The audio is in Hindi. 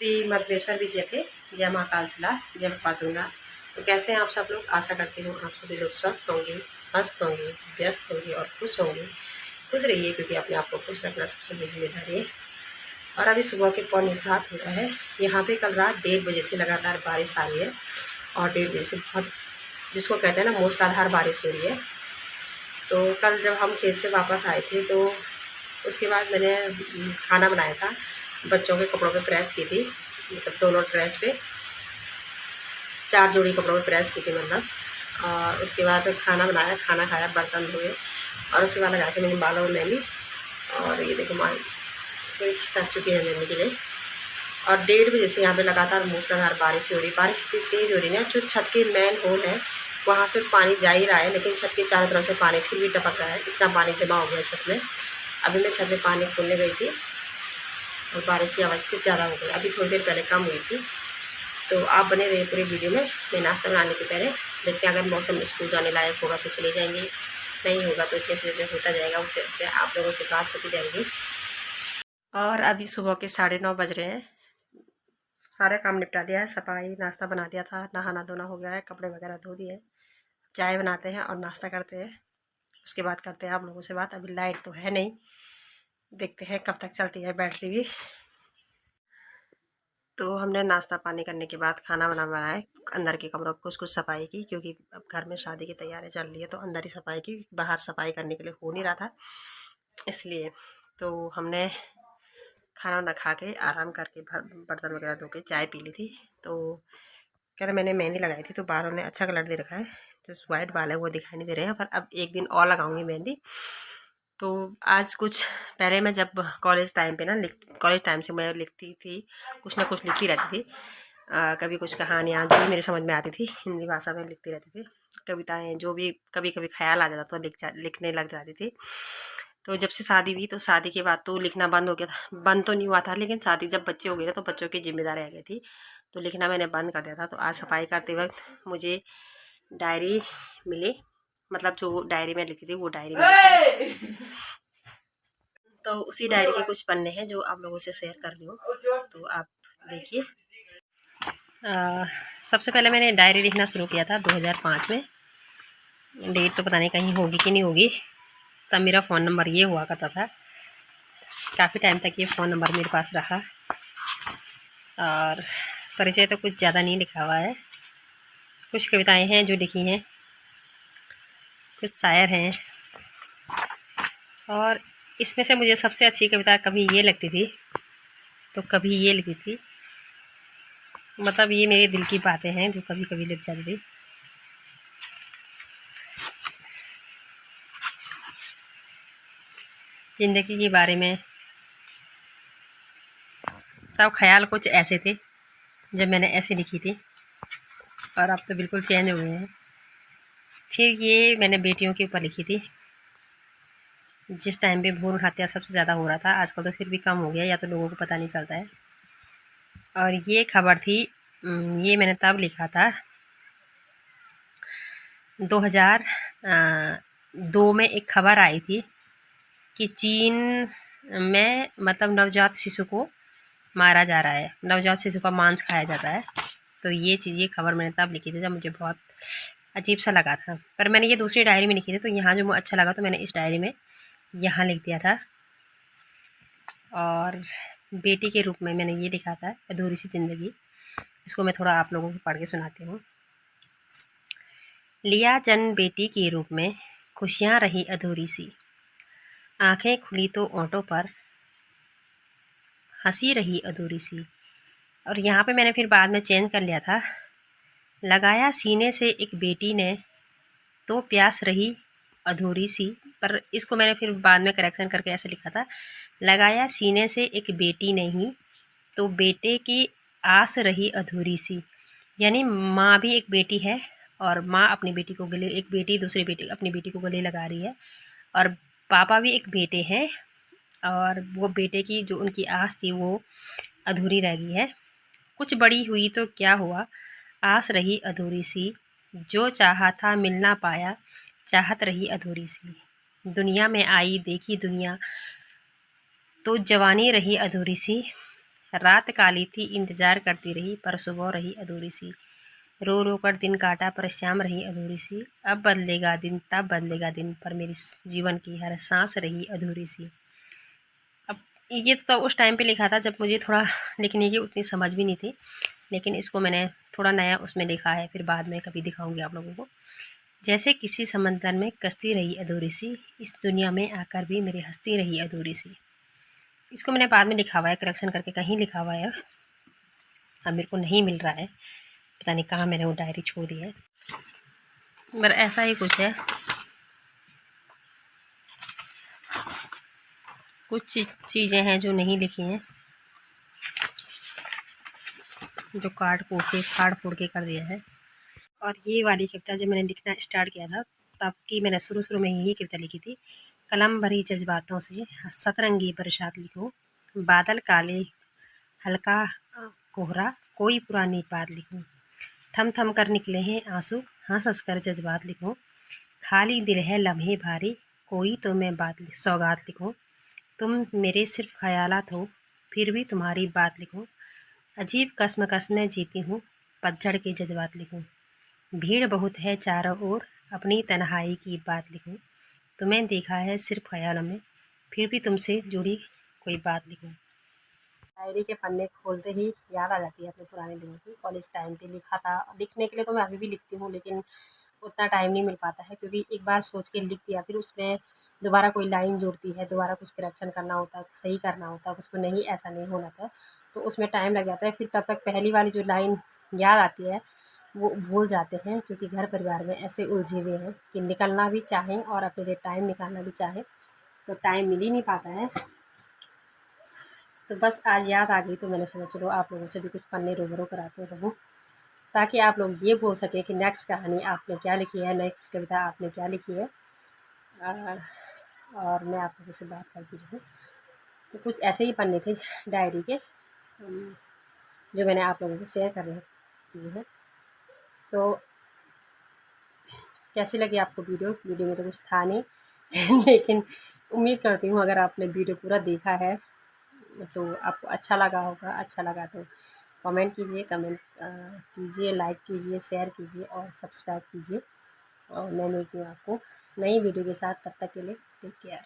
श्री मध्वेश्वर विजय थे। जय महाकाल सला, जय पातुंगा। तो कैसे हैं आप सब लोग? आशा करती हूँ आप सभी लोग स्वस्थ होंगे, मस्त होंगे, व्यस्त होंगे और खुश होंगे। खुश रहिए, क्योंकि अपने आप को खुश रखना सबसे बड़ी जिम्मेदारी है। और अभी सुबह के 6:45 हो रहा है। यहाँ पे कल रात 1:30 बजे से लगातार बारिश आ रही है और 1:30 बजे से बहुत, जिसको कहते हैं ना, मूसलाधार बारिश हो रही है। तो कल जब हम खेत से वापस आए थे तो उसके बाद मैंने खाना बनाया था। बच्चों के कपड़ों पे प्रेस की थी, मतलब दोनों ड्रेस पे 4 जोड़ी कपड़ों पे प्रेस की थी मतलब। और उसके बाद खाना बनाया, खाना खाया, बर्तन धोए और उसके बाद लगा के मैंने बालों में मेहंदी। और ये देखो माँ सज चुकी है मेहंदी के लिए। और 1:30 बजे से यहाँ पे लगातार मूसलाधार बारिश हो रही है। बारिश इतनी तेज़ हो रही है, जो छत के मेन होल है वहाँ से पानी जा ही रहा है, लेकिन छत के चारों तरफ से पानी फिर भी टपक रहा है। इतना पानी जमा हो गया छत में। अभी मैं छत में पानी खोलने गई थी और बारिश की आवाज़ फिर ज़्यादा हो गई। अभी थोड़ी देर पहले कम हुई थी। तो आप बने रहिए पूरी वीडियो में। मैं नाश्ता बनाने के पहले देखते हैं, अगर मौसम स्कूल जाने लायक होगा तो चले जाएंगे, नहीं होगा तो जैसे जैसे होता जाएगा उससे जैसे आप लोगों से बात होती जाएगी। और अभी सुबह के 9:30 बज रहे हैं। सारा काम निपटा दिया है, सफाई, नाश्ता बना दिया था, नहाना धोना हो गया है, कपड़े वगैरह धो दिए। चाय बनाते हैं और नाश्ता करते हैं, उसके बाद करते हैं आप लोगों से बात। अभी लाइट तो है नहीं, देखते हैं कब तक चलती है बैटरी भी। तो हमने नाश्ता पानी करने के बाद खाना बनाया है। अंदर के कमरों को कुछ सफाई की, क्योंकि अब घर में शादी की तैयारी चल रही है तो अंदर ही सफाई की, बाहर सफाई करने के लिए हो नहीं रहा था इसलिए। तो हमने खाना वाना खा के आराम करके बर्तन वगैरह धो के चाय पी ली थी। तो कह रहे मैंने मेहंदी लगाई थी तो बालों ने अच्छा कलर दे रखा है, जो वाइट बाल है वो दिखाई नहीं दे रहे हैं, पर अब एक दिन और लगाऊंगी मेहंदी। तो आज कुछ पहले मैं जब कॉलेज टाइम पे ना कॉलेज टाइम से मैं लिखती थी, कुछ ना कुछ लिखती रहती थी। कभी कुछ कहानियाँ जो भी मेरे समझ में आती थी हिंदी भाषा में लिखती रहती थी, कविताएं, जो भी कभी कभी ख्याल आ जाता तो लिखने लग जाती थी। तो जब से शादी हुई तो शादी के बाद तो लिखना बंद हो गया था। बंद तो नहीं हुआ था, लेकिन शादी जब बच्चे हो गए ना तो बच्चों की जिम्मेदारी आ गई थी, तो लिखना मैंने बंद कर दिया था। तो आज सफाई करते वक्त मुझे डायरी मिली, मतलब जो डायरी में लिखी थी वो डायरी मिली। तो उसी डायरी के कुछ पन्ने हैं जो आप लोगों से शेयर कर रही हूँ, तो आप देखिए। सबसे पहले मैंने डायरी लिखना शुरू किया था 2005 में। डेट तो पता नहीं कहीं होगी कि नहीं होगी। तब मेरा फ़ोन नंबर ये हुआ करता था, काफ़ी टाइम तक ये फ़ोन नंबर मेरे पास रहा। और परिचय तो कुछ ज़्यादा नहीं लिखा हुआ है, कुछ कविताएं हैं जो लिखी हैं, कुछ शायर हैं। और इसमें से मुझे सबसे अच्छी कविता कभी ये लगती थी तो कभी ये लिखी थी। मतलब ये मेरे दिल की बातें हैं जो कभी कभी लिख जाती थी। ज़िंदगी के बारे में। तब ख्याल कुछ ऐसे थे जब मैंने ऐसे लिखी थी, और अब तो बिल्कुल चेंज हो गए हैं। फिर ये मैंने बेटियों के ऊपर लिखी थी, जिस टाइम पे भ्रूण हत्या सबसे ज़्यादा हो रहा था। आजकल तो फिर भी कम हो गया, या तो लोगों को पता नहीं चलता है। और ये खबर थी, ये मैंने तब लिखा था 2002 में। एक खबर आई थी कि चीन में मतलब नवजात शिशु को मारा जा रहा है, नवजात शिशु का मांस खाया जाता है। तो ये खबर मैंने तब लिखी थी जब मुझे बहुत अजीब सा लगा था। पर मैंने ये दूसरी डायरी में लिखी थी, तो यहाँ जो मुझे अच्छा लगा तो मैंने इस डायरी में यहाँ लिख दिया था। और बेटी के रूप में मैंने ये लिखा था, अधूरी सी ज़िंदगी। इसको मैं थोड़ा आप लोगों को पढ़ के सुनाती हूँ। लिया जन्म बेटी के रूप में, खुशियाँ रही अधूरी सी, आंखें खुली तो ओंठों पर हंसी रही अधूरी सी। और यहाँ पे मैंने फिर बाद में चेंज कर लिया था, लगाया सीने से एक बेटी ने तो प्यास रही अधूरी सी। पर इसको मैंने फिर बाद में करेक्शन करके ऐसे लिखा था, लगाया सीने से एक बेटी ने ही तो बेटे की आस रही अधूरी सी। यानी माँ भी एक बेटी है, और माँ अपनी बेटी को गले, एक बेटी दूसरी बेटी अपनी बेटी को गले लगा रही है, और पापा भी एक बेटे हैं, और वो बेटे की जो उनकी आस थी वो अधूरी रह गई है। कुछ बड़ी हुई तो क्या हुआ, आस रही अधूरी सी, जो चाहा था मिल ना पाया, चाहत रही अधूरी सी। दुनिया में आई देखी दुनिया तो जवानी रही अधूरी सी, रात काली थी इंतजार करती रही पर सुबह रही अधूरी सी। रो रो कर दिन काटा पर शाम रही अधूरी सी। अब बदलेगा दिन तब बदलेगा दिन पर मेरी जीवन की हर सांस रही अधूरी सी। अब ये तो उस टाइम पे लिखा था जब मुझे थोड़ा लिखने की उतनी समझ भी नहीं थी, लेकिन इसको मैंने थोड़ा नया उसमें लिखा है, फिर बाद में कभी दिखाऊंगी आप लोगों को। जैसे किसी समंदर में कश्ती रही अधूरी सी, इस दुनिया में आकर भी मेरी हस्ती रही अधूरी सी। इसको मैंने बाद में लिखा हुआ है, करेक्शन करके कहीं लिखा हुआ है, अब मेरे को नहीं मिल रहा है, पता नहीं कहाँ मैंने वो डायरी छोड़ दी है, पर ऐसा ही कुछ है। कुछ चीज़ें हैं जो नहीं लिखी हैं, जो काट कूट के फाड़ फूड़ के कर दिया है। और ये वाली कविता जब मैंने लिखना स्टार्ट किया था तब की मैंने शुरू में यही कविता लिखी थी। कलम भरी जज्बातों से सतरंगी बरसात लिखूं, बादल काले हल्का कोहरा कोई पुरानी बात लिखूं, थम थम कर निकले हैं आंसू हंस हंस कर जज्बात लिखूं, खाली दिल है लम्हे भारी कोई तो मैं बात सौगात लिखूं, तुम मेरे सिर्फ ख्यालात हो फिर भी तुम्हारी बात लिखूं, अजीब कसमकस में जीती हूँ पतझड़ के जज्बात लिखूं, भीड़ बहुत है चारों ओर अपनी तन्हाई की बात लिखूं, तुम्हें देखा है सिर्फ ख्यालों में फिर भी तुमसे जुड़ी कोई बात लिखूं। डायरी के पन्ने खोलते ही याद आ जाती है अपने पुराने दिनों की। कॉलेज टाइम पे लिखा था, लिखने के लिए तो मैं अभी भी लिखती हूँ, लेकिन उतना टाइम नहीं मिल पाता है क्योंकि एक बार सोच के लिख दिया फिर उसमें दोबारा कोई लाइन जुड़ती है, दोबारा कुछ करेक्शन करना होता है, सही करना होता है, उसको नहीं ऐसा नहीं होना था, तो उसमें टाइम लग जाता है। फिर तब तक पहली वाली जो लाइन याद आती है वो भूल जाते हैं, क्योंकि घर परिवार में ऐसे उलझे हुए हैं कि निकलना भी चाहें और अपने लिए टाइम निकालना भी चाहें तो टाइम मिल ही नहीं पाता है। तो बस आज याद आ गई तो मैंने सोचा चलो आप लोगों से भी कुछ पन्ने रूबरू कराते रहूँ, ताकि आप लोग ये बोल सकें कि नेक्स्ट कहानी आपने क्या लिखी है, नेक्स्ट कविता आपने क्या लिखी है, और मैं आप लोगों से बात करती रहूँ। तो कुछ ऐसे ही पन्ने थे डायरी के जो मैंने आप लोगों को शेयर करने की है। तो कैसी लगी आपको वीडियो में तो कुछ था नहीं लेकिन उम्मीद करती हूँ अगर आपने वीडियो पूरा देखा है तो आपको अच्छा लगा होगा। अच्छा लगा तो कमेंट कीजिए, लाइक कीजिए, शेयर कीजिए और सब्सक्राइब कीजिए। और मैं मिलती हूँ आपको नई वीडियो के साथ, तब तक के लिए टेक केयर।